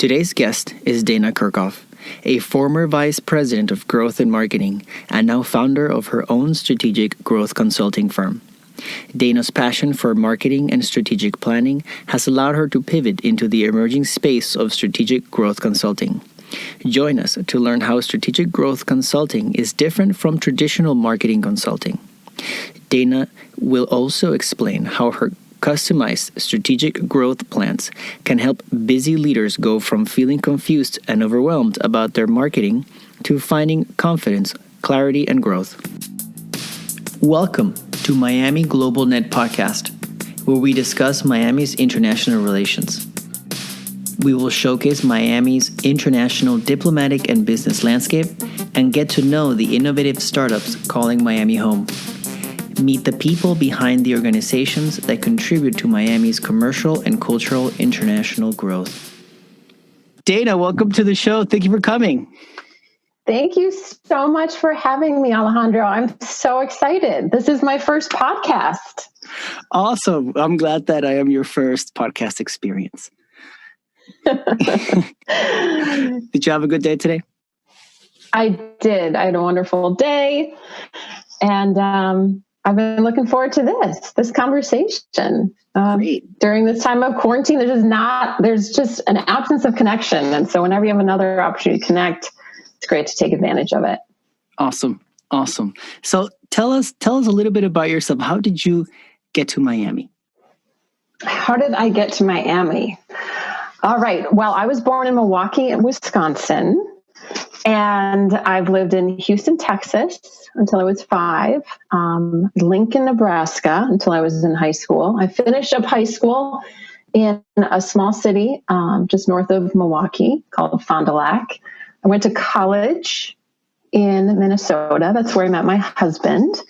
Today's guest is Dana Kirchoff, a former vice president of growth and marketing and now founder of her own strategic growth consulting firm. Dana's passion for marketing and strategic planning has allowed her to pivot into the emerging space of strategic growth consulting. Join us to learn how strategic growth consulting is different from traditional marketing consulting. Dana will also explain how her customized strategic growth plans can help busy leaders go from feeling confused and overwhelmed about their marketing to finding confidence, clarity, and growth. Welcome to Miami Global Net Podcast, where we discuss Miami's international relations. We will showcase Miami's international diplomatic and business landscape and get to know the innovative startups calling Miami home. Meet the people behind the organizations that contribute to Miami's commercial and cultural international growth. Dana, welcome to the show. Thank you for coming. Thank you so much for having me, Alejandro. I'm so excited. This is my first podcast. Awesome. I'm glad that I am your first podcast experience. Did you have a good day today? I did. I had a wonderful day. And I've been looking forward to this conversation. During this time of quarantine, there's just an absence of connection. And so whenever you have another opportunity to connect, it's great to take advantage of it. Awesome. So tell us a little bit about yourself. How did you get to Miami? How did I get to Miami? All right. Well, I was born in Milwaukee, Wisconsin, and I've lived in Houston, Texas until I was 5, Lincoln, Nebraska until I was in high school. I finished up high school in a small city just north of Milwaukee called Fond du Lac. I went to college in Minnesota. That's where I met my husband.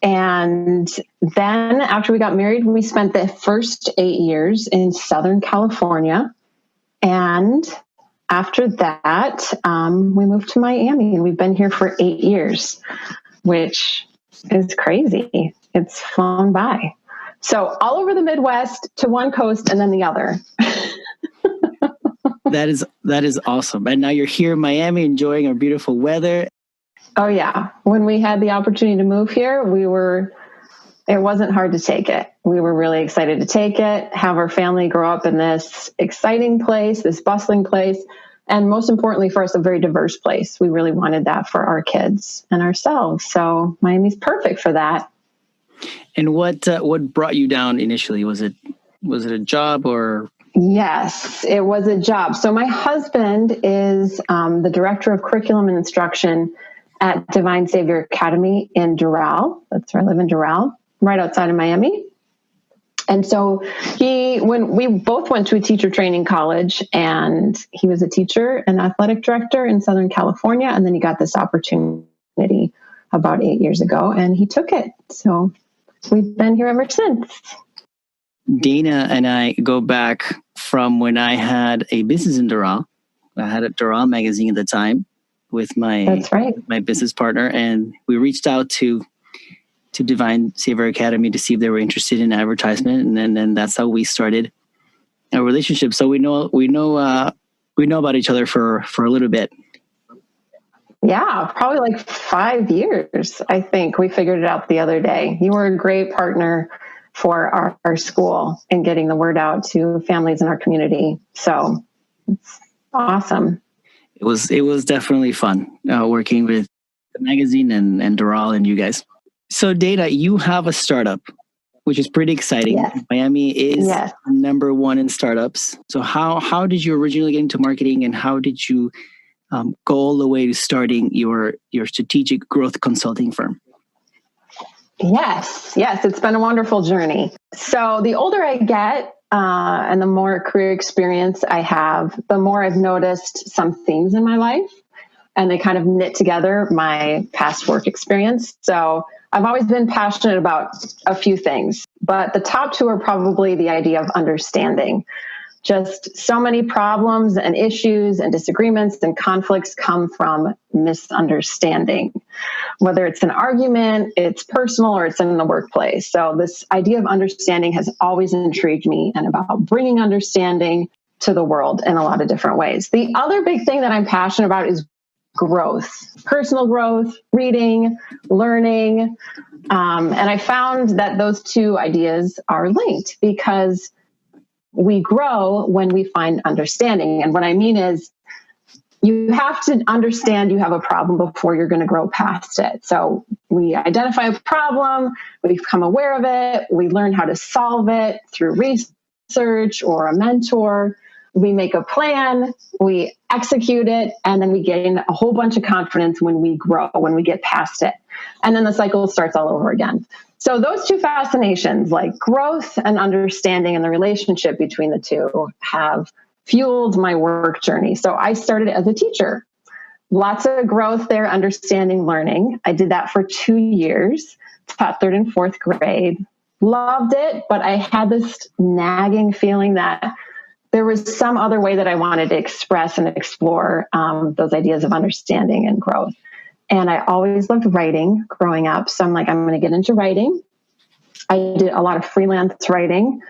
And then after we got married, we spent the first 8 years in Southern California. And after that, we moved to Miami, and we've been here for 8 years, which is crazy. It's flown by. So all over the Midwest to one coast and then the other. That is awesome. And now you're here in Miami enjoying our beautiful weather. Oh yeah. When we had the opportunity to move here, it wasn't hard to take it. We were really excited to take it, have our family grow up in this exciting place, this bustling place, and most importantly for us, a very diverse place. We really wanted that for our kids and ourselves. So Miami's perfect for that. And what brought you down initially? Was it a job or? Yes, it was a job. So my husband is the director of curriculum and instruction at Divine Savior Academy in Doral. That's where I live in Doral, right outside of Miami. And so when we both went to a teacher training college, and he was a teacher and athletic director in Southern California. And then he got this opportunity about 8 years ago, and he took it. So we've been here ever since. Dana and I go back from when I had a business in Doral. I had a Doral magazine at the time with my business partner, and we reached out to Divine Savior Academy to see if they were interested in advertisement, and then that's how we started our relationship. So we know about each other for a little bit. Yeah, probably like 5 years. I think we figured it out the other day. You were a great partner for our school and getting the word out to families in our community. So it's awesome. It was definitely fun working with the magazine and Doral and you guys. So Dana, you have a startup, which is pretty exciting. Yes. Miami is number one in startups. So how did you originally get into marketing, and how did you go all the way to starting your strategic growth consulting firm? Yes, it's been a wonderful journey. So the older I get and the more career experience I have, the more I've noticed some themes in my life, and they kind of knit together my past work experience. So I've always been passionate about a few things, but the top two are probably the idea of understanding. Just so many problems and issues and disagreements and conflicts come from misunderstanding, whether it's an argument, it's personal, or it's in the workplace. So this idea of understanding has always intrigued me, and about bringing understanding to the world in a lot of different ways. The other big thing that I'm passionate about is growth, personal growth, reading, learning. And I found that those two ideas are linked because we grow when we find understanding. And what I mean is, you have to understand you have a problem before you're going to grow past it. So we identify a problem, we become aware of it, we learn how to solve it through research or a mentor. We make a plan, we execute it, and then we gain a whole bunch of confidence when we grow, when we get past it. And then the cycle starts all over again. So those two fascinations, like growth and understanding and the relationship between the two, have fueled my work journey. So I started as a teacher. Lots of growth there, understanding, learning. I did that for 2 years, taught 3rd and 4th grade. Loved it, but I had this nagging feeling that there was some other way that I wanted to express and explore those ideas of understanding and growth. And I always loved writing growing up. So I'm like, I'm going to get into writing. I did a lot of freelance writing.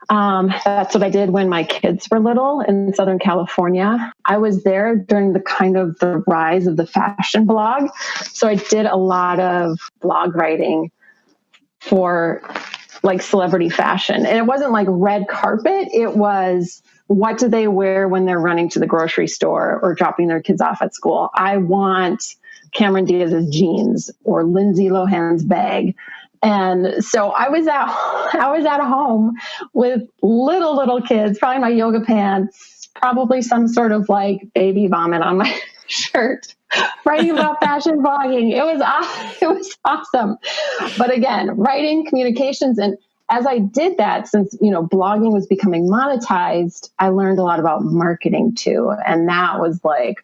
That's what I did when my kids were little in Southern California. I was there during the rise of the fashion blog. So I did a lot of blog writing for like celebrity fashion. And it wasn't like red carpet. It was, what do they wear when they're running to the grocery store or dropping their kids off at school? I want Cameron Diaz's jeans or Lindsay Lohan's bag. And so I was at home with little kids, probably my yoga pants, probably some sort of like baby vomit on my shirt, writing about fashion blogging. It was awesome. But again, writing, communications, and as I did that, since blogging was becoming monetized, I learned a lot about marketing too, and that was like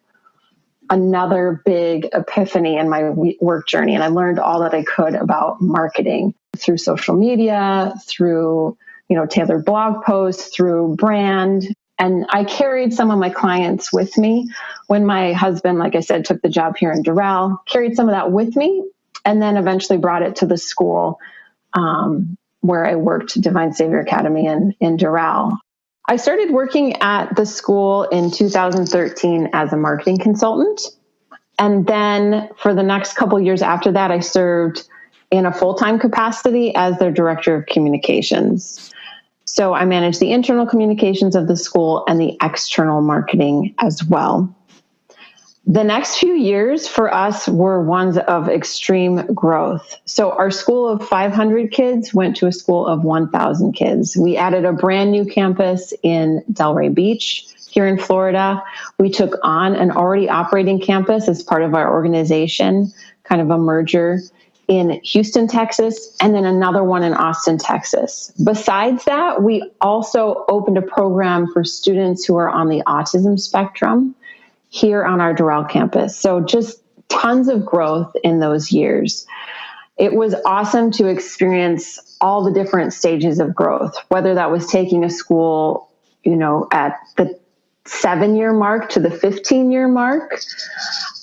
another big epiphany in my work journey. And I learned all that I could about marketing through social media, through, tailored blog posts, through brand. And I carried some of my clients with me when my husband, like I said, took the job here in Doral, carried some of that with me, and then eventually brought it to the school where I worked, Divine Savior Academy in Doral. I started working at the school in 2013 as a marketing consultant. And then for the next couple of years after that, I served in a full-time capacity as their director of communications. So I managed the internal communications of the school and the external marketing as well. The next few years for us were ones of extreme growth. So our school of 500 kids went to a school of 1,000 kids. We added a brand new campus in Delray Beach here in Florida. We took on an already operating campus as part of our organization, kind of a merger, in Houston, Texas, and then another one in Austin, Texas. Besides that, we also opened a program for students who are on the autism spectrum here on our Doral campus. So just tons of growth in those years. It was awesome to experience all the different stages of growth, whether that was taking a school, at the 7-year mark to the 15-year mark,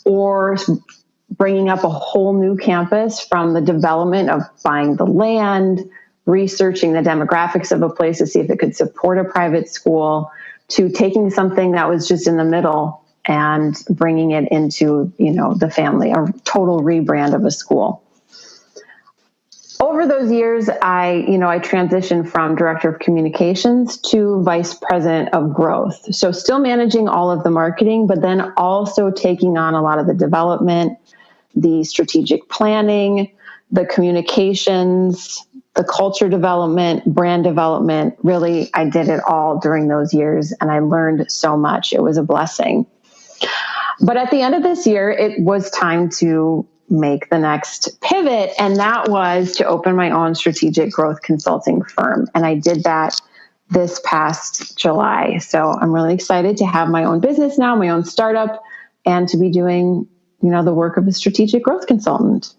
or bringing up a whole new campus from the development of buying the land, researching the demographics of a place to see if it could support a private school, to taking something that was just in the middle and bringing it into, the family, a total rebrand of a school. Over those years, I transitioned from director of communications to vice president of growth. So still managing all of the marketing, but then also taking on a lot of the development, the strategic planning, the communications, the culture development, brand development. Really, I did it all during those years, and I learned so much. It was a blessing. But at the end of this year, it was time to make the next pivot, and that was to open my own strategic growth consulting firm. And I did that this past July. So I'm really excited to have my own business now, my own startup, and to be doing, the work of a strategic growth consultant.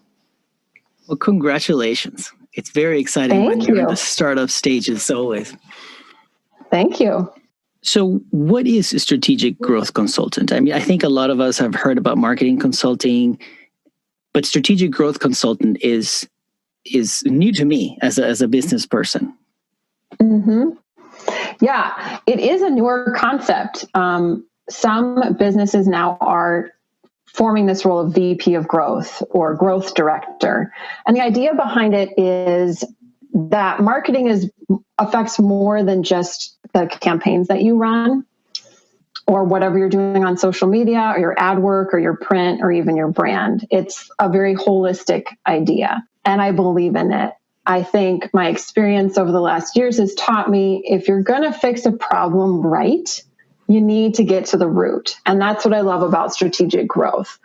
Well, congratulations. It's very exciting when you're in the startup stages always. Thank you. So what is a strategic growth consultant? I mean, I think a lot of us have heard about marketing consulting, but strategic growth consultant is new to me as a business person. Mm-hmm. Yeah, it is a newer concept. Some businesses now are forming this role of VP of growth or growth director. And the idea behind it is that marketing affects more than just the campaigns that you run or whatever you're doing on social media or your ad work or your print or even your brand. It's a very holistic idea, and I believe in it. I think my experience over the last years has taught me if you're going to fix a problem right, you need to get to the root. And that's what I love about strategic growth.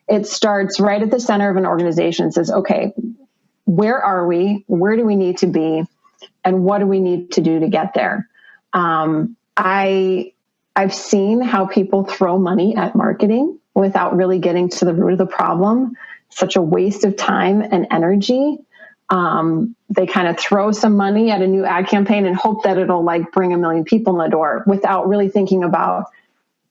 It starts right at the center of an organization and says, okay, where are we? Where do we need to be? And what do we need to do to get there? I've seen how people throw money at marketing without really getting to the root of the problem. Such a waste of time and energy. They kind of throw some money at a new ad campaign and hope that it'll bring 1 million people in the door without really thinking about,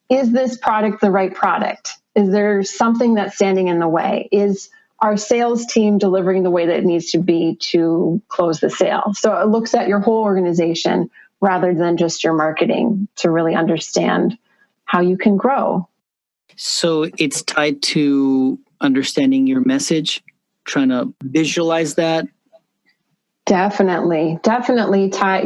is this product the right product? Is there something that's standing in the way? Is our sales team delivering the way that it needs to be to close the sale? So it looks at your whole organization rather than just your marketing to really understand how you can grow. So it's tied to understanding your message, trying to visualize that. Definitely tied.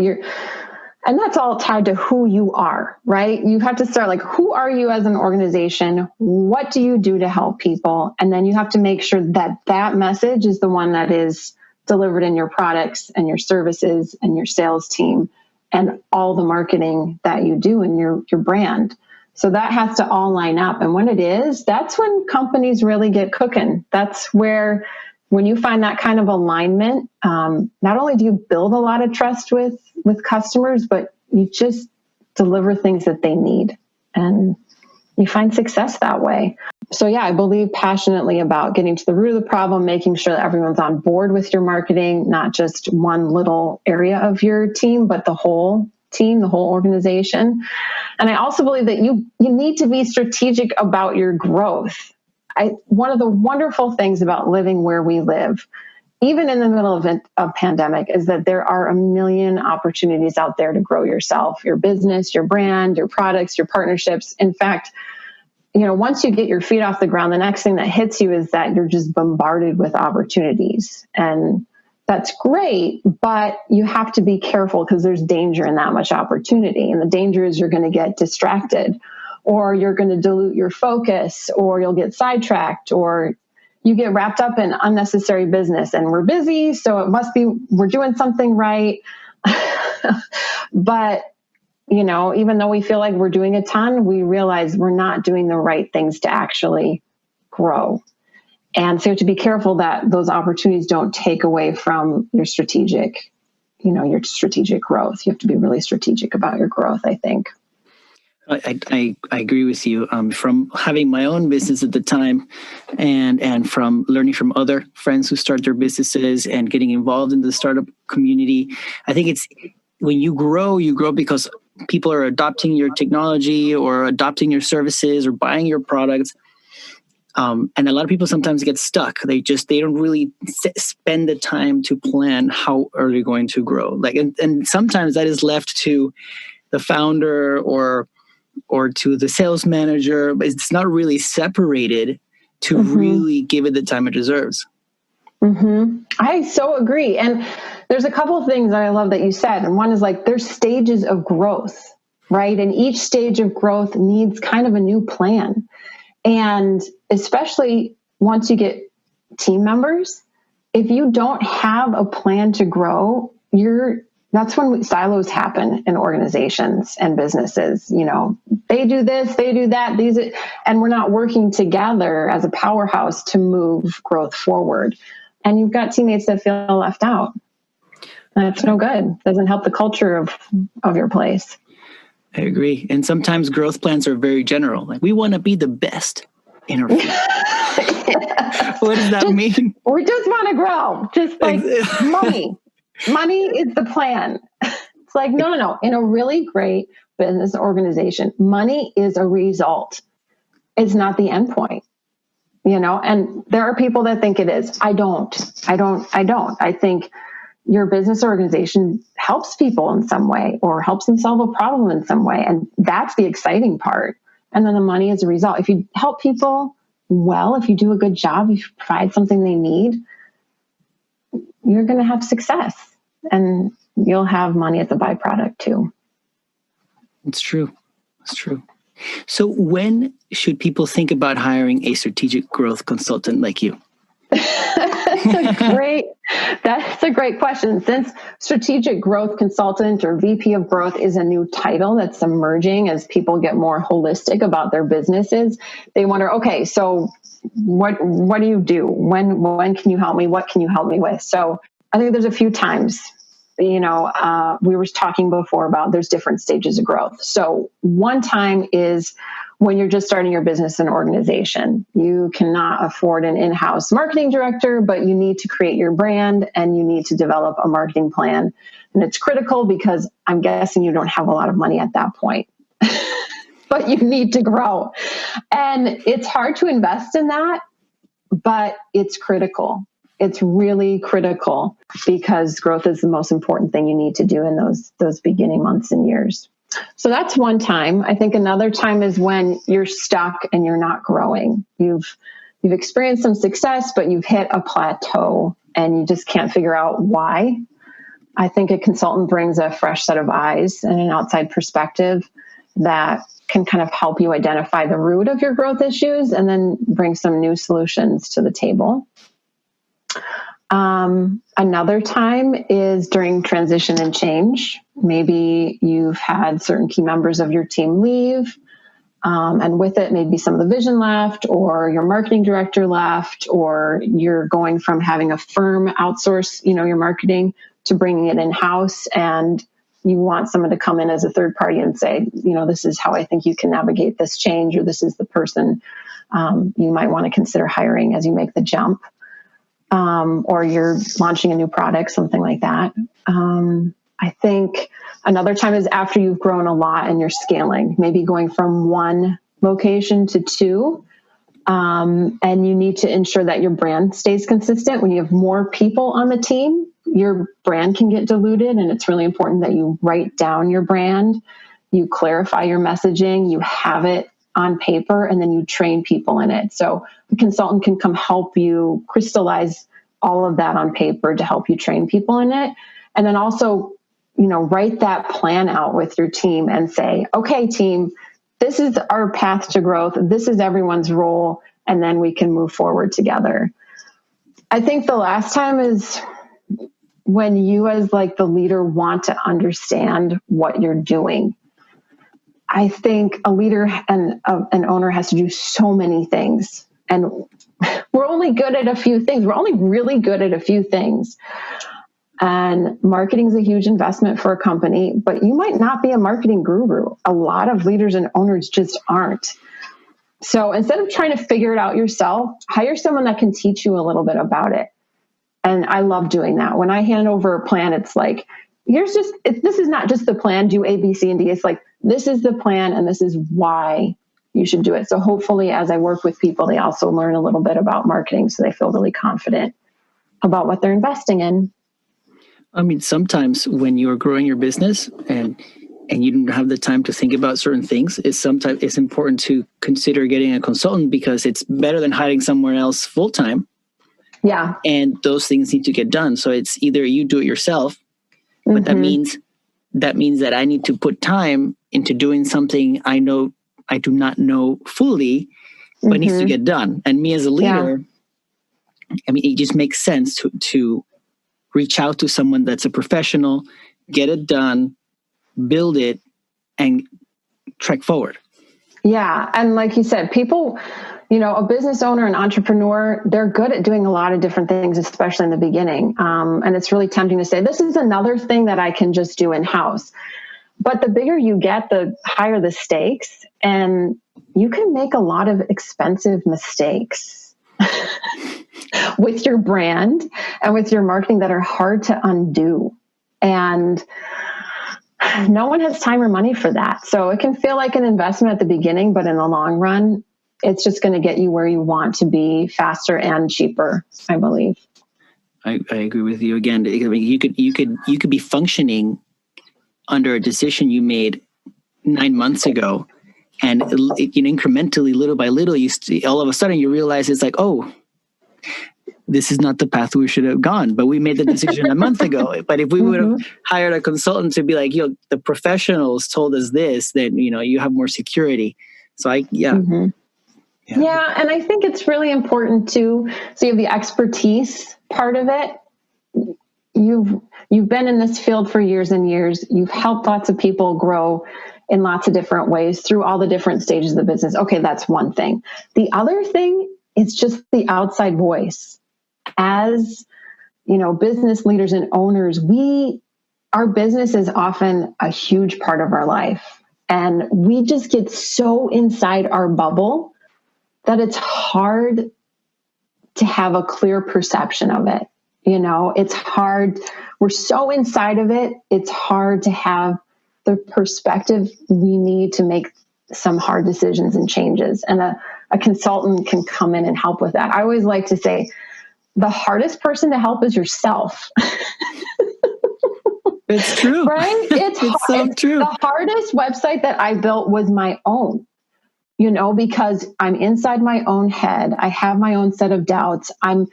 And that's all tied to who you are, right? You have to start who are you as an organization? What do you do to help people? And then you have to make sure that that message is the one that is delivered in your products and your services and your sales team and all the marketing that you do in your brand. So that has to all line up. And when it is, that's when companies really get cooking. That's where, when you find that kind of alignment, not only do you build a lot of trust with customers, but you just deliver things that they need. And you find success that way. So yeah, I believe passionately about getting to the root of the problem, making sure that everyone's on board with your marketing, not just one little area of your team, but the whole team, the whole organization. And I also believe that you need to be strategic about your growth. One of the wonderful things about living where we live, even in the middle of pandemic, is that there are a million opportunities out there to grow yourself, your business, your brand, your products, your partnerships. In fact, once you get your feet off the ground, the next thing that hits you is that you're just bombarded with opportunities. And that's great, but you have to be careful because there's danger in that much opportunity. And the danger is you're going to get distracted, or you're going to dilute your focus, or you'll get sidetracked, or you get wrapped up in unnecessary business. And we're busy, so it must be we're doing something right. But even though we feel like we're doing a ton, we realize we're not doing the right things to actually grow. And so you have to be careful that those opportunities don't take away from your strategic growth. You have to be really strategic about your growth, I think. I agree with you. From having my own business at the time and from learning from other friends who start their businesses and getting involved in the startup community, I think it's when you grow because people are adopting your technology or adopting your services or buying your products. And a lot of people sometimes get stuck. They don't really spend the time to plan how are they going to grow. And sometimes that is left to the founder or to the sales manager, but it's not really separated to really give it the time it deserves. I so agree. And there's a couple of things that I love that you said. And one is there's stages of growth, right? And each stage of growth needs kind of a new plan. And especially once you get team members, if you don't have a plan to grow, that's when silos happen in organizations and businesses. They do this, they do that, and we're not working together as a powerhouse to move growth forward. And you've got teammates that feel left out. That's no good. Doesn't help the culture of your place. I agree. And sometimes growth plans are very general. We want to be the best in our field. What does that mean? We just want to grow. Just money. Money is the plan. It's no. In a really great business organization, money is a result. It's not the end point. And there are people that think it is. I don't. I think your business organization helps people in some way or helps them solve a problem in some way. And that's the exciting part. And then the money is a result. If you help people well, if you do a good job, if you provide something they need, you're going to have success and you'll have money as a byproduct too. It's true. It's true. So when should people think about hiring a strategic growth consultant like you? That's a great question. Since strategic growth consultant or VP of growth is a new title that's emerging as people get more holistic about their businesses, they wonder, okay, so what do you do? When can you help me? What can you help me with? So I think there's a few times, we were talking before about there's different stages of growth. So one time is when you're just starting your business and organization. You cannot afford an in-house marketing director, but you need to create your brand and you need to develop a marketing plan. And it's critical because I'm guessing you don't have a lot of money at that point, but you need to grow. And it's hard to invest in that, but it's critical. It's really critical because growth is the most important thing you need to do in those beginning months and years. So that's one time. I think another time is when you're stuck and you're not growing. You've experienced some success, but you've hit a plateau and you just can't figure out why. I think a consultant brings a fresh set of eyes and an outside perspective that can kind of help you identify the root of your growth issues and then bring some new solutions to the table. Another time is during transition and change. Maybe you've had certain key members of your team leave, and with it, maybe some of the vision left, or your marketing director left, or you're going from having a firm outsource, your marketing to bringing it in-house, and you want someone to come in as a third party and say, this is how I think you can navigate this change, or this is the person you might want to consider hiring as you make the jump. Or you're launching a new product, something like that. I think another time is after you've grown a lot and you're scaling, maybe going from one location to two. And you need to ensure that your brand stays consistent. When you have more people on the team, your brand can get diluted. And it's really important that you write down your brand, you clarify your messaging, you have it on paper, and then you train people in it. So the consultant can come help you crystallize all of that on paper to help you train people in it. And then also, write that plan out with your team and say, okay, team, this is our path to growth. This is everyone's role. And then we can move forward together. I think the last time is when you as the leader want to understand what you're doing. I think a leader and an owner has to do so many things. And we're only good at a few things. We're only really good at a few things. And marketing is a huge investment for a company, but you might not be a marketing guru. A lot of leaders and owners just aren't. So instead of trying to figure it out yourself, hire someone that can teach you a little bit about it. And I love doing that. When I hand over a plan, it's like, this is not just the plan, do A, B, C, and D. It's like, this is the plan and this is why you should do it. So hopefully as I work with people, they also learn a little bit about marketing so they feel really confident about what they're investing in. I mean, sometimes when you're growing your business and you don't have the time to think about certain things, it's important to consider getting a consultant because it's better than hiring somewhere else full time. Yeah. And those things need to get done. So it's either you do it yourself, but that means that I need to put time into doing something I do not know fully, but needs to get done. And me as a leader, I mean, it just makes sense to reach out to someone that's a professional, get it done, build it, and trek forward. Yeah. And like you said, people, a business owner, an entrepreneur, they're good at doing a lot of different things, especially in the beginning. And it's really tempting to say, this is another thing that I can just do in-house. But the bigger you get, the higher the stakes. And you can make a lot of expensive mistakes with your brand and with your marketing that are hard to undo. And no one has time or money for that. So it can feel like an investment at the beginning, but in the long run, it's just going to get you where you want to be faster and cheaper, I believe. I agree with you again. I mean, you could be functioning under a decision you made 9 months ago, and incrementally, little by little, all of a sudden you realize it's like, oh, this is not the path we should have gone, but we made the decision a month ago. But if we would have hired a consultant to be like, the professionals told us this, then, you have more security. So Yeah, and I think it's really important too. So you have the expertise part of it. You've been in this field for years and years. You've helped lots of people grow in lots of different ways through all the different stages of the business. Okay, that's one thing. The other thing is just the outside voice. As business leaders and owners, our business is often a huge part of our life, and we just get so inside our bubble that it's hard to have a clear perception of it. It's hard. We're so inside of it. It's hard to have the perspective we need to make some hard decisions and changes. And a consultant can come in and help with that. I always like to say the hardest person to help is yourself. It's true. Right? It's so true. The hardest website that I built was my own. Because I'm inside my own head. I have my own set of doubts. I'm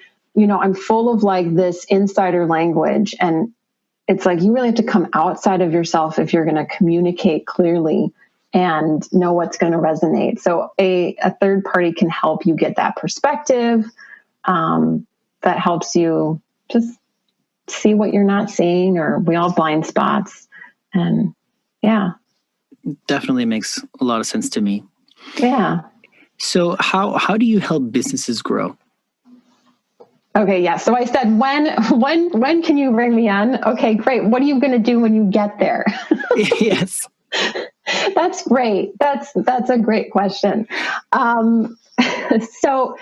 full of like this insider language. And it's like, you really have to come outside of yourself if you're going to communicate clearly and know what's going to resonate. So a third party can help you get that perspective. That helps you just see what you're not seeing, or we all have blind spots. And definitely makes a lot of sense to me. Yeah. So how do you help businesses grow? Okay. Yeah. So I said, when can you bring me on? Okay, great. What are you going to do when you get there? Yes. That's great. That's a great question. So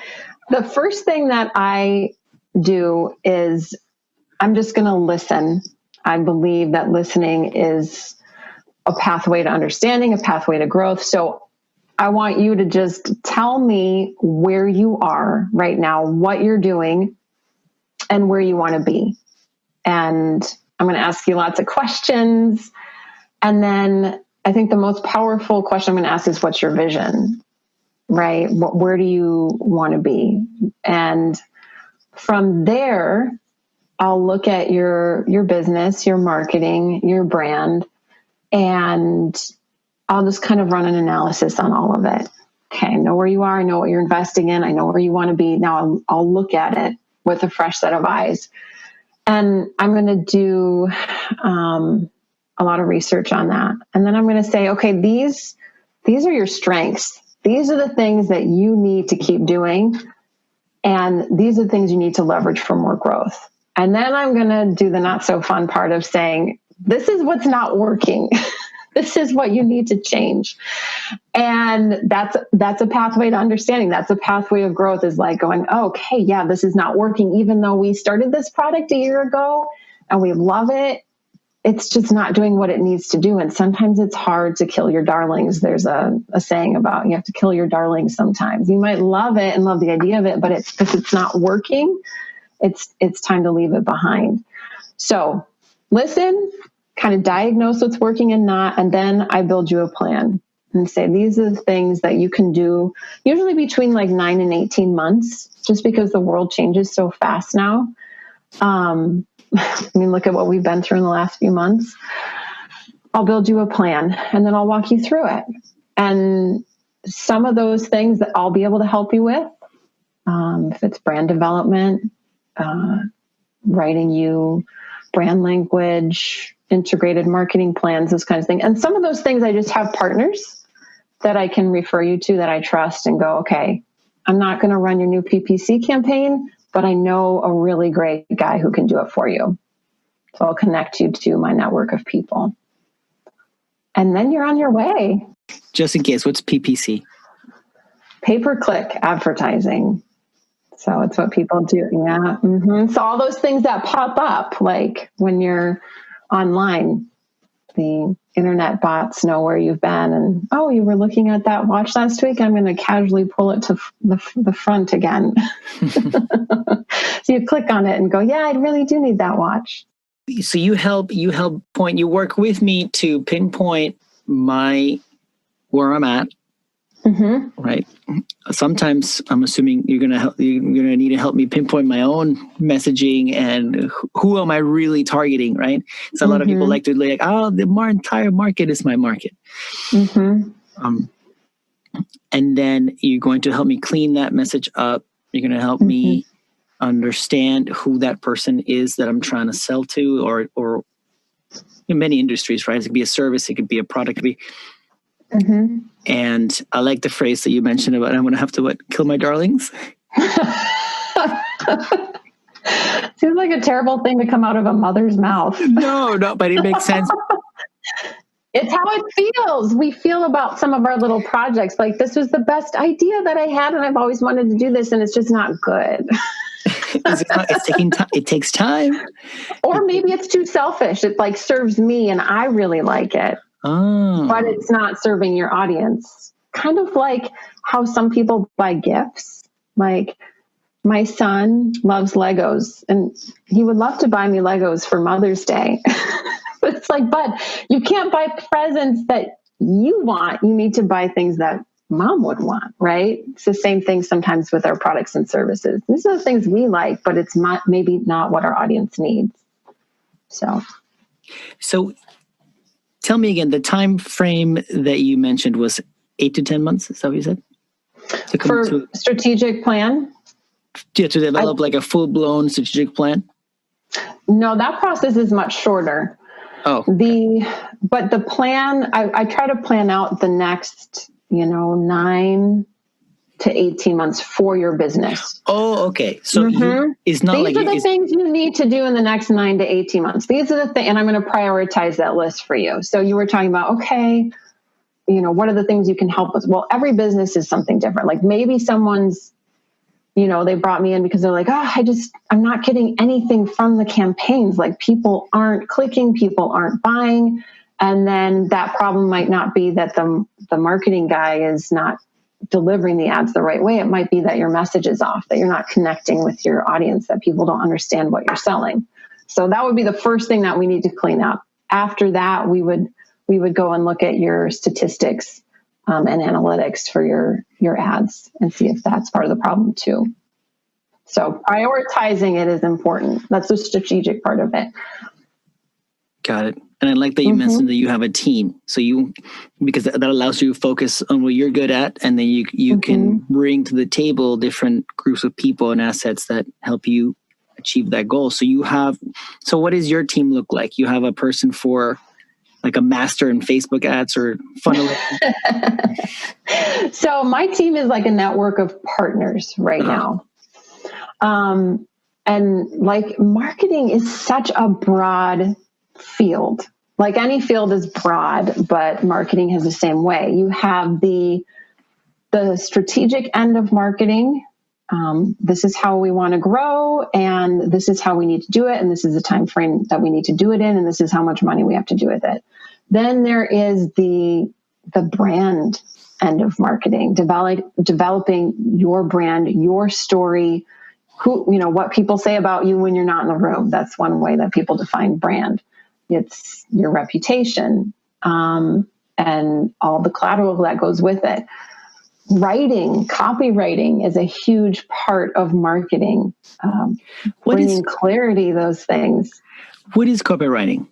the first thing that I do is I'm just going to listen. I believe that listening is a pathway to understanding, a pathway to growth. So I want you to just tell me where you are right now, what you're doing, and where you want to be. And I'm going to ask you lots of questions. And then I think the most powerful question I'm going to ask is, what's your vision, right? Where do you want to be? And from there, I'll look at your business, your marketing, your brand, and I'll just kind of run an analysis on all of it. Okay, I know where you are. I know what you're investing in. I know where you want to be. Now I'll look at it with a fresh set of eyes. And I'm going to do a lot of research on that. And then I'm going to say, okay, these are your strengths. These are the things that you need to keep doing. And these are the things you need to leverage for more growth. And then I'm going to do the not so fun part of saying, this is what's not working. This is what you need to change. And that's a pathway to understanding. That's a pathway of growth, is like going, oh, okay, yeah, this is not working. Even though we started this product a year ago and we love it, it's just not doing what it needs to do. And sometimes it's hard to kill your darlings. There's a saying about you have to kill your darlings sometimes. You might love it and love the idea of it, but if it's not working, it's time to leave it behind. So listen, kind of diagnose what's working and not, and then I build you a plan and say, these are the things that you can do, usually between like 9 and 18 months, just because the world changes so fast now. I mean, look at what we've been through in the last few months. I'll build you a plan, and then I'll walk you through it. And some of those things that I'll be able to help you with, if it's brand development, writing you brand language, integrated marketing plans, those kinds of things. And some of those things, I just have partners that I can refer you to that I trust and go, okay, I'm not going to run your new PPC campaign, but I know a really great guy who can do it for you. So I'll connect you to my network of people. And then you're on your way. Just in case, what's PPC? Pay-per-click advertising. So it's what people do. Yeah. Mm-hmm. So all those things that pop up, like when you're online, the internet bots know where you've been, and oh, you were looking at that watch last week. I'm going to casually pull it to the front again. So you click on it and go, yeah, I really do need that watch. So you work with me to pinpoint where I'm at. Mm-hmm. Right. Sometimes I'm assuming you're gonna need to help me pinpoint my own messaging and who am I really targeting, right? So a lot of people like to the entire market is my market. Mm-hmm. And then you're going to help me clean that message up. You're going to help me understand who that person is that I'm trying to sell to, or in many industries, right? It could be a service, it could be a product, it could be. Mm-hmm. And I like the phrase that you mentioned about I'm going to have to kill my darlings. Seems like a terrible thing to come out of a mother's mouth. No, but it makes sense. It's how it feels. We feel about some of our little projects. Like, this was the best idea that I had, and I've always wanted to do this, and it's just not good. It's taking time. It takes time. Or maybe it's too selfish. It serves me, and I really like it. Oh. But it's not serving your audience. Kind of like how some people buy gifts. Like, my son loves Legos, and he would love to buy me Legos for Mother's Day. But it's but you can't buy presents that you want. You need to buy things that mom would want, right? It's the same thing sometimes with our products and services. These are the things we like, but it's maybe not what our audience needs. So tell me again, the time frame that you mentioned was 8 to 10 months. Is that what you said? For strategic plan? Yeah, to develop a full-blown strategic plan? No, that process is much shorter. Oh. But the plan, I try to plan out the next, 9 to 18 months for your business. Oh, okay. So it's not These are the things you need to do in the next 9 to 18 months. These are the things, and I'm going to prioritize that list for you. So you were talking about, okay, what are the things you can help with? Well, every business is something different. Like, maybe someone's, they brought me in because they're like, I'm not getting anything from the campaigns. Like, people aren't clicking, people aren't buying. And then that problem might not be that the marketing guy is not delivering the ads the right way. It might be that your message is off, that you're not connecting with your audience, that people don't understand what you're selling. So that would be the first thing that we need to clean up. After that, we would go and look at your statistics and analytics for your ads and see if that's part of the problem too. So prioritizing it is important. That's the strategic part of it. Got it. And I like that you mentioned that you have a team. So because that allows you to focus on what you're good at, and then you can bring to the table different groups of people and assets that help you achieve that goal. So what does your team look like? You have a person for a master in Facebook ads or funneling? So my team is like a network of partners right now. And marketing is such a broad field. Like, any field is broad, but marketing has the same way. You have the strategic end of marketing. This is how we want to grow, and this is how we need to do it, and this is the time frame that we need to do it in, and this is how much money we have to do with it. Then there is the brand end of marketing, developing your brand, your story, what people say about you when you're not in the room. That's one way that people define brand. It's your reputation, and all the collateral that goes with it. Copywriting is a huge part of marketing. Bringing clarity, those things. What is copywriting?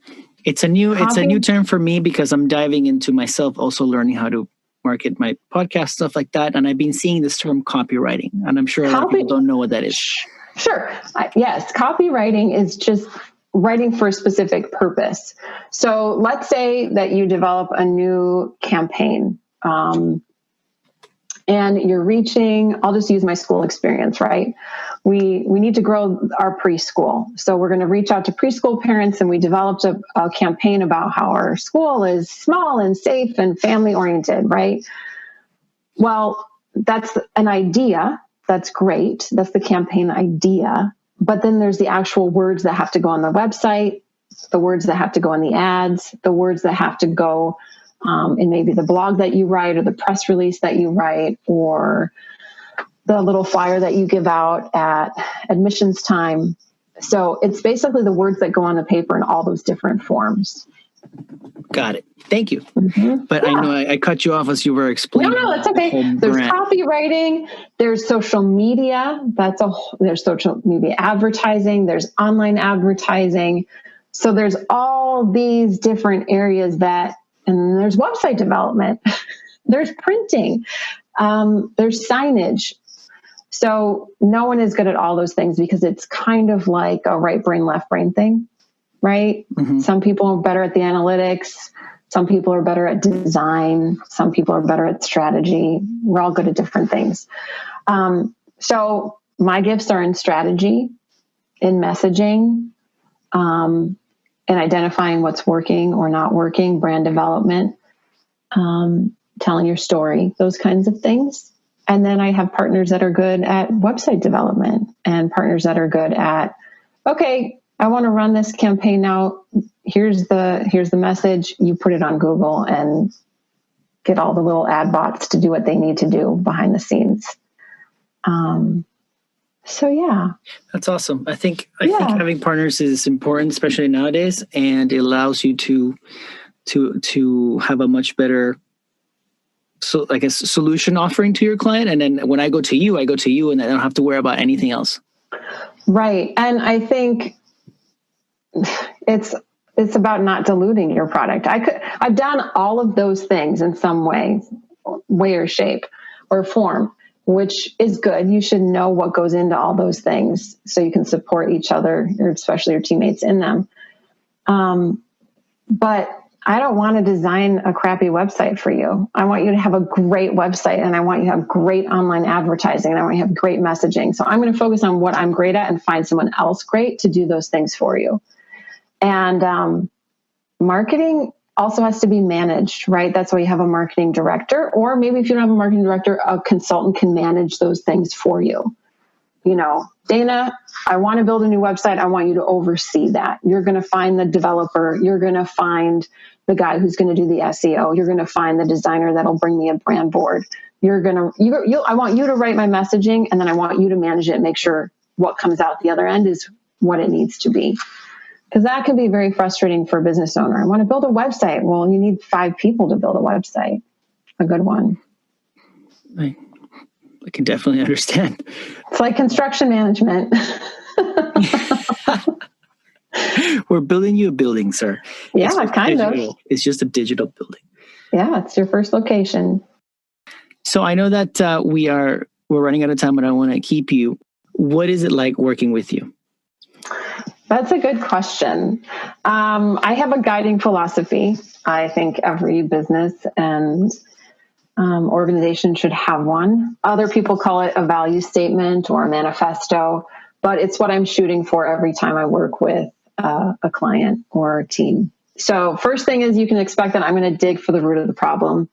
It's a new term for me because I'm diving into myself, also learning how to market my podcast, stuff like that. And I've been seeing this term copywriting, and I'm sure a lot of people don't know what that is. Sure. Yes. Copywriting is just writing for a specific purpose. So let's say that you develop a new campaign, and you're reaching, I'll just use my school experience, right? We need to grow our preschool. So we're going to reach out to preschool parents, and we developed a campaign about how our school is small and safe and family oriented, right? Well, that's an idea. That's great. That's the campaign idea. But then there's the actual words that have to go on the website. the words that have to go in the ads, the words that have to go in maybe the blog that you write or the press release that you write or the little flyer that you give out at admissions time. So it's basically the words that go on the paper in all those different forms. Got it. Thank you. Mm-hmm. But yeah. I know I cut you off as you were explaining. No, that's okay. There's copywriting, there's social media, there's social media advertising, there's online advertising. So there's all these different areas and there's website development, there's printing, there's signage. So no one is good at all those things because it's kind of like a right brain, left brain thing, right? Mm-hmm. Some people are better at the analytics. Some people are better at design. Some people are better at strategy. We're all good at different things. So my gifts are in strategy, in messaging, in identifying what's working or not working, brand development, telling your story, those kinds of things. And then I have partners that are good at website development and partners that are good at, okay, I want to run this campaign now. Here's the message. You put it on Google and get all the little ad bots to do what they need to do behind the scenes. So yeah, that's awesome. I think having partners is important, especially nowadays, and it allows you to have a much better, so I guess, solution offering to your client. And then when I go to you, and I don't have to worry about anything else. Right. And I think it's about not diluting your product. I've done all of those things in some way or shape or form, which is good. You should know what goes into all those things so you can support each other, or especially your teammates in them. But I don't want to design a crappy website for you. I want you to have a great website, and I want you to have great online advertising, and I want you to have great messaging. So I'm going to focus on what I'm great at and find someone else great to do those things for you. And marketing also has to be managed, right? That's why you have a marketing director, or maybe if you don't have a marketing director, a consultant can manage those things for you. You know, Dana, I want to build a new website. I want you to oversee that. You're going to find the developer. You're going to find the guy who's going to do the SEO. You're going to find the designer that'll bring me a brand board. I want you to write my messaging, and then I want you to manage it and make sure what comes out the other end is what it needs to be. Because that can be very frustrating for a business owner. I want to build a website. Well, you need 5 people to build a website, a good one. I can definitely understand. It's like construction management. We're building you a building, sir. Yeah, kind of. It's just a digital building. Yeah, it's your first location. So I know that we're running out of time, but I want to keep you. What is it like working with you? That's a good question. I have a guiding philosophy. I think every business and organization should have one. Other people call it a value statement or a manifesto, but it's what I'm shooting for every time I work with a client or a team. So first thing is you can expect that I'm going to dig for the root of the problem.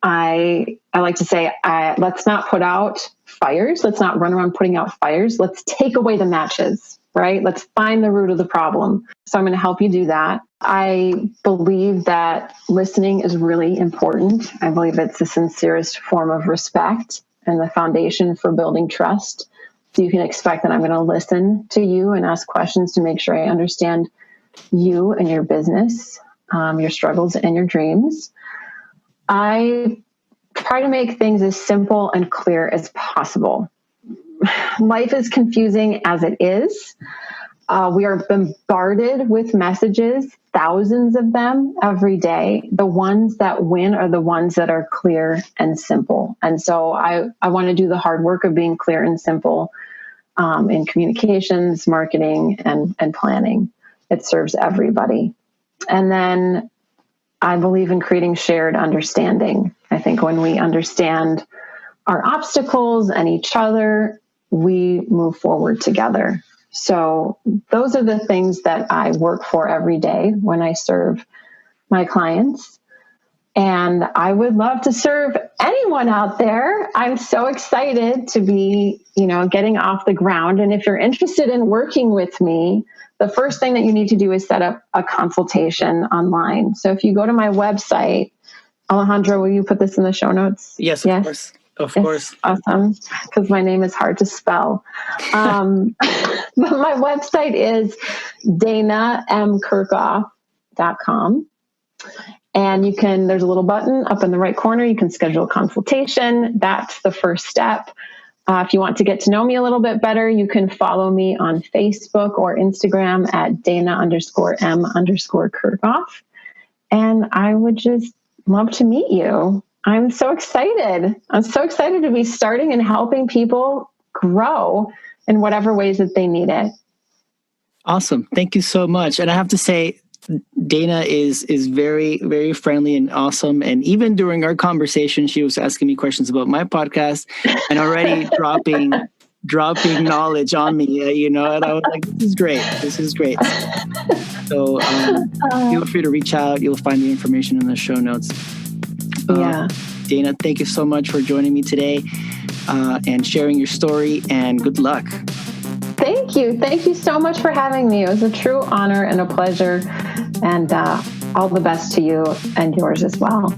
I like to say, let's not put out fires. Let's not run around putting out fires. Let's take away the matches, right? Let's find the root of the problem. So I'm going to help you do that. I believe that listening is really important. I believe it's the sincerest form of respect and the foundation for building trust. So you can expect that I'm going to listen to you and ask questions to make sure I understand you and your business, your struggles and your dreams. I try to make things as simple and clear as possible. Life is confusing as it is. We are bombarded with messages, thousands of them every day. The ones that win are the ones that are clear and simple. And so I want to do the hard work of being clear and simple in communications, marketing, and planning. It serves everybody. And then I believe in creating shared understanding. I think when we understand our obstacles and each other, we move forward together. So those are the things that I work for every day when I serve my clients. And I would love to serve anyone out there. I'm so excited to be, getting off the ground. And if you're interested in working with me, the first thing that you need to do is set up a consultation online. So if you go to my website, Alejandro, will you put this in the show notes? Yes, of course. Of course. Awesome. Because my name is hard to spell. But my website is danakirchoff.com. And there's a little button up in the right corner. You can schedule a consultation. That's the first step. If you want to get to know me a little bit better, you can follow me on Facebook or Instagram at Dana_M_Kirchoff. And I would just love to meet you. I'm so excited. I'm so excited to be starting and helping people grow in whatever ways that they need it. Awesome. Thank you so much. And I have to say, Dana is very, very friendly and awesome. And even during our conversation, she was asking me questions about my podcast and already dropping knowledge on me, and I was like, this is great. So feel free to reach out. You'll find the information in the show notes. Dana, thank you so much for joining me today and sharing your story, and good luck. Thank you. Thank you so much for having me. It was a true honor and a pleasure, and all the best to you and yours as well.